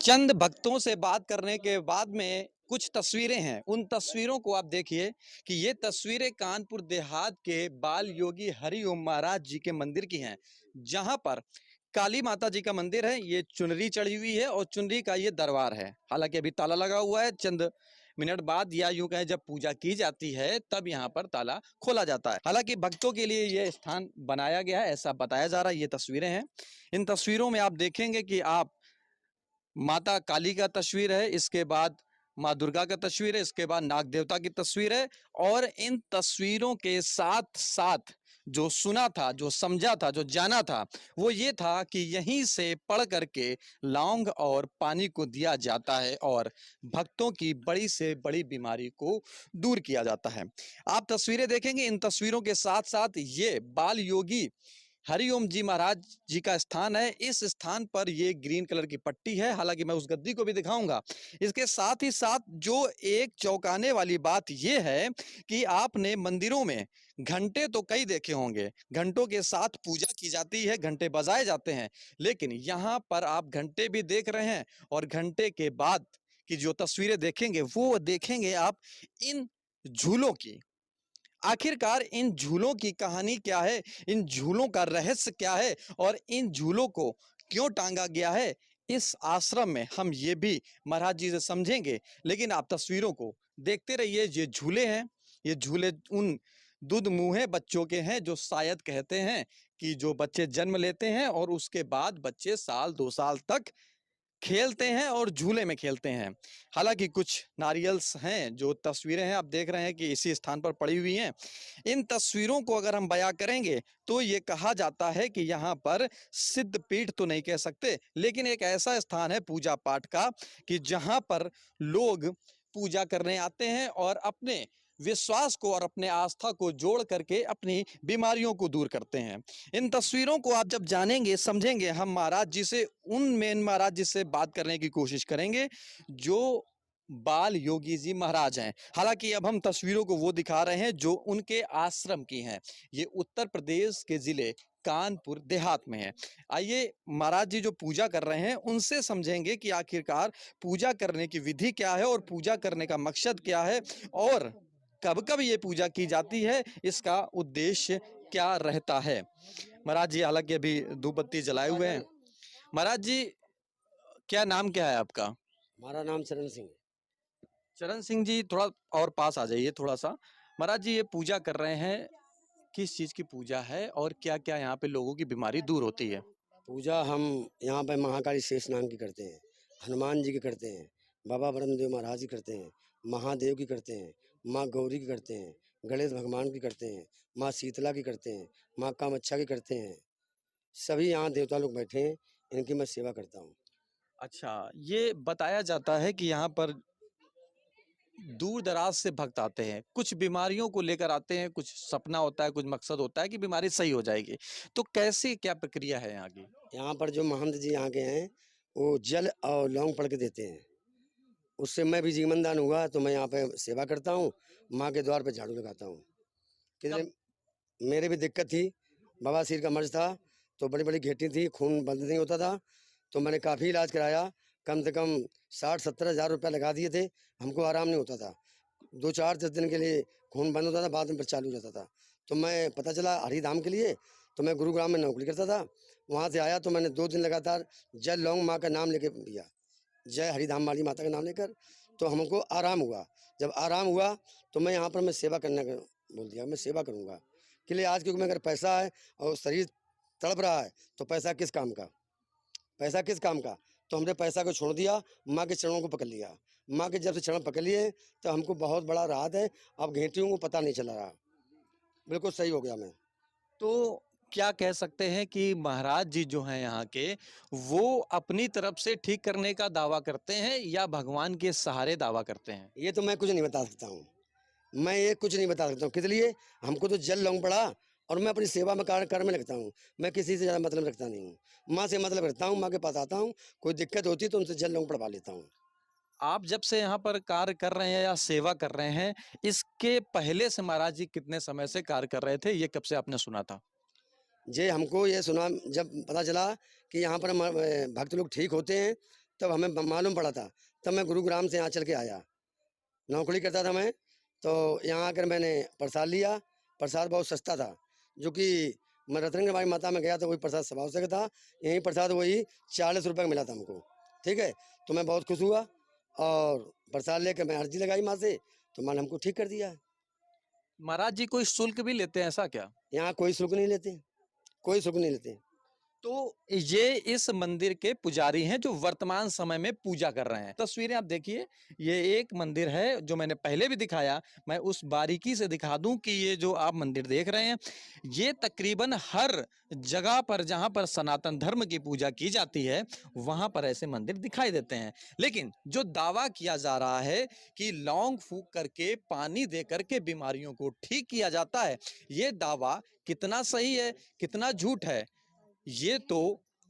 चंद भक्तों से बात करने के बाद में कुछ तस्वीरें हैं। उन तस्वीरों को आप देखिए कि ये तस्वीरें कानपुर देहात के बाल योगी हरिओम महाराज जी के मंदिर की हैं, जहां पर काली माता जी का मंदिर है। ये चुनरी चढ़ी हुई है और चुनरी का ये दरबार है। हालांकि अभी ताला लगा हुआ है। चंद मिनट बाद या यूं कहें जब पूजा की जाती है तब यहाँ पर ताला खोला जाता है। हालांकि भक्तों के लिए ये स्थान बनाया गया है, ऐसा बताया जा रहा है। ये तस्वीरें हैं। इन तस्वीरों में आप देखेंगे कि आप माता काली का तस्वीर है, इसके बाद माँ दुर्गा का तस्वीर है, इसके बाद नाग देवता की तस्वीर है। और इन तस्वीरों के साथ साथ जो सुना था, जो समझा था, जो जाना था, वो ये था कि यहीं से पढ़ करके लौंग और पानी को दिया जाता है और भक्तों की बड़ी से बड़ी बीमारी को दूर किया जाता है। आप तस्वीरें देखेंगे। इन तस्वीरों के साथ साथ ये बाल योगी हरिओम जी महाराज जी का स्थान है। इस स्थान पर ये ग्रीन कलर की पट्टी है। हालांकि मैं उस गद्दी को भी दिखाऊंगा। इसके साथ ही साथ जो एक चौंकाने वाली बात ये है कि आपने मंदिरों में घंटे तो कई देखे होंगे, घंटों के साथ पूजा की जाती है, घंटे बजाए जाते हैं, लेकिन यहाँ पर आप घंटे भी देख रहे हैं और घंटे के बाद की जो तस्वीरें देखेंगे वो देखेंगे आप इन झूलों की। आखिरकार इन झूलों की कहानी क्या है, इन झूलों का रहस्य क्या है और इन झूलों को क्यों टांगा गया है, इस आश्रम में हम ये भी महाराज जी से समझेंगे। लेकिन आप तस्वीरों को देखते रहिए। ये झूले हैं। ये झूले उन दूध मुँहे बच्चों के हैं जो शायद कहते हैं कि जो बच्चे जन्म लेते हैं और उसके बाद बच्चे साल 2 साल तक खेलते हैं और झूले में खेलते हैं। हालांकि कुछ नारियल्स हैं, जो तस्वीरें हैं आप देख रहे हैं कि इसी स्थान पर पड़ी हुई हैं। इन तस्वीरों को अगर हम बयां करेंगे तो ये कहा जाता है कि यहाँ पर सिद्ध पीठ तो नहीं कह सकते, लेकिन एक ऐसा स्थान है पूजा पाठ का कि जहाँ पर लोग पूजा करने आते हैं और अपने विश्वास को और अपने आस्था को जोड़ करके अपनी बीमारियों को दूर करते हैं। इन तस्वीरों को आप जब जानेंगे, समझेंगे, हम महाराज जी से, उन मेन महाराज जी से बात करने की कोशिश करेंगे जो बाल योगी जी महाराज हैं। हालांकि अब हम तस्वीरों को वो दिखा रहे हैं जो उनके आश्रम की हैं। ये उत्तर प्रदेश के जिले कानपुर देहात में है। आइए महाराज जी जो पूजा कर रहे हैं उनसे समझेंगे कि आखिरकार पूजा करने की विधि क्या है और पूजा करने का मकसद क्या है और कब कब ये पूजा की जाती है, इसका उद्देश्य क्या रहता है। महाराज जी हालांकि अभी धूप बत्ती जलाए हुए हैं। महाराज जी, क्या नाम क्या है आपका? हमारा नाम चरण सिंह है। चरण सिंह जी, थोड़ा और पास आ जाइए थोड़ा सा। महाराज जी ये पूजा कर रहे हैं, किस चीज की पूजा है और क्या क्या यहाँ पे लोगों की बीमारी दूर होती है? पूजा हम यहाँ पे महाकाली शेष नाग की करते हैं, हनुमान जी की करते हैं, बाबा ब्रह्मदेव महाराज की करते हैं, महादेव की करते हैं, माँ गौरी की करते हैं, गणेश भगवान की करते हैं, माँ शीतला की करते हैं, माँ कामाक्षा की करते हैं। सभी यहाँ देवता लोग बैठे हैं, इनकी मैं सेवा करता हूँ। अच्छा, ये बताया जाता है कि यहाँ पर दूर दराज से भक्त आते हैं, कुछ बीमारियों को लेकर आते हैं, कुछ सपना होता है, कुछ मकसद होता है कि बीमारी सही हो जाएगी। तो कैसी क्या प्रक्रिया है यहाँ की? यहाँ पर जो महंत जी यहाँ के हैं, वो जल और लौंग पढ़ के देते हैं। उससे मैं भी जीवनदान हुआ तो मैं यहाँ पे सेवा करता हूँ, माँ के द्वार पे झाड़ू लगाता हूँ। कितने कब? मेरे भी दिक्कत थी, बवासीर का मर्ज़ था, तो बड़ी-बड़ी घेटी थी, खून बंद नहीं होता था, तो मैंने काफ़ी इलाज कराया, कम से कम 60-70 हज़ार रुपया लगा दिए थे, हमको आराम नहीं होता था। 2-4-10 दिन के लिए खून बंद होता था, बाद में फिर चालू हो जाता था। तो मैं पता चला हरिधाम के लिए, तो मैं गुरुग्राम में नौकरी करता था, वहाँ से आया तो मैंने 2 दिन लगातार जय लौंग माँ का नाम लेके पिया, जय हरिधाम वाली माता का नाम लेकर, तो हमको आराम हुआ। जब आराम हुआ, तो मैं यहाँ पर मैं सेवा करने का बोल दिया, मैं सेवा करूँगा। के लिए आज क्योंकि मैं अगर पैसा है और शरीर तड़प रहा है तो पैसा किस काम का? पैसा किस काम का? तो हमने पैसा को छोड़ दिया, माँ के चरणों को पकड़ लिया। माँ के जब से चरण पकड़ लिए तो हमको बहुत बड़ा राहत है, अब घेंटियों को पता नहीं चला रहा। बिल्कुल सही हो गया मैं। तो क्या कह सकते हैं कि महाराज जी जो हैं यहाँ के, वो अपनी तरफ से ठीक करने का दावा करते हैं या भगवान के सहारे दावा करते हैं? ये तो मैं कुछ नहीं बता सकता हूँ। मैं ये कुछ नहीं बता सकता हूँ, किस लिए? हमको तो जल लौंग पड़ा और मैं अपनी सेवा में कार्य में लगता हूँ। मैं किसी से ज़्यादा मतलब रखता नहीं हूँ। माँ से मतलब रखता हूँ, माँ के पास आता हूँ, कोई दिक्कत होती है तो उनसे जल लौंग पड़वा लेता हूँ। आप जब से यहाँ पर कार्य कर रहे हैं या सेवा कर रहे हैं, इसके पहले से महाराज जी कितने समय से कार्य कर रहे थे? ये कब से आपने सुना था? जे हमको ये सुना जब पता चला कि यहाँ पर भक्त लोग ठीक होते हैं, तब हमें मालूम पड़ा था। तब मैं गुरुग्राम से यहाँ चल के आया, नौकरी करता था मैं। तो यहाँ आकर मैंने प्रसाद लिया। प्रसाद बहुत सस्ता था, जो कि मैं रतनगढ़ माता में गया तो वही प्रसाद स्वभाव से था। यही प्रसाद वही 40 रुपये का मिला था हमको। ठीक है, तो मैं बहुत खुश हुआ और प्रसाद लेकर मैं अर्जी लगाई माँ से, तो माँ ने हमको ठीक कर दिया। महाराज जी कोई शुल्क भी लेते हैं ऐसा क्या? यहाँ कोई शुल्क नहीं लेते, कोई शुल्क नहीं लेते। तो ये इस मंदिर के पुजारी हैं जो वर्तमान समय में पूजा कर रहे हैं। तस्वीरें आप देखिए, ये एक मंदिर है जो मैंने पहले भी दिखाया। मैं उस बारीकी से दिखा दूं कि ये जो आप मंदिर देख रहे हैं, ये तकरीबन हर जगह पर जहां पर सनातन धर्म की पूजा की जाती है, वहां पर ऐसे मंदिर दिखाई देते हैं। लेकिन जो दावा किया जा रहा है कि लौंग फूंक करके, पानी दे करके बीमारियों को ठीक किया जाता है, ये दावा कितना सही है, कितना झूठ है, ये तो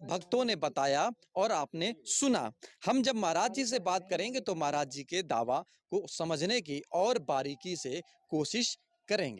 भक्तों ने बताया और आपने सुना। हम जब महाराज जी से बात करेंगे तो महाराज जी के दावा को समझने की और बारीकी से कोशिश करेंगे।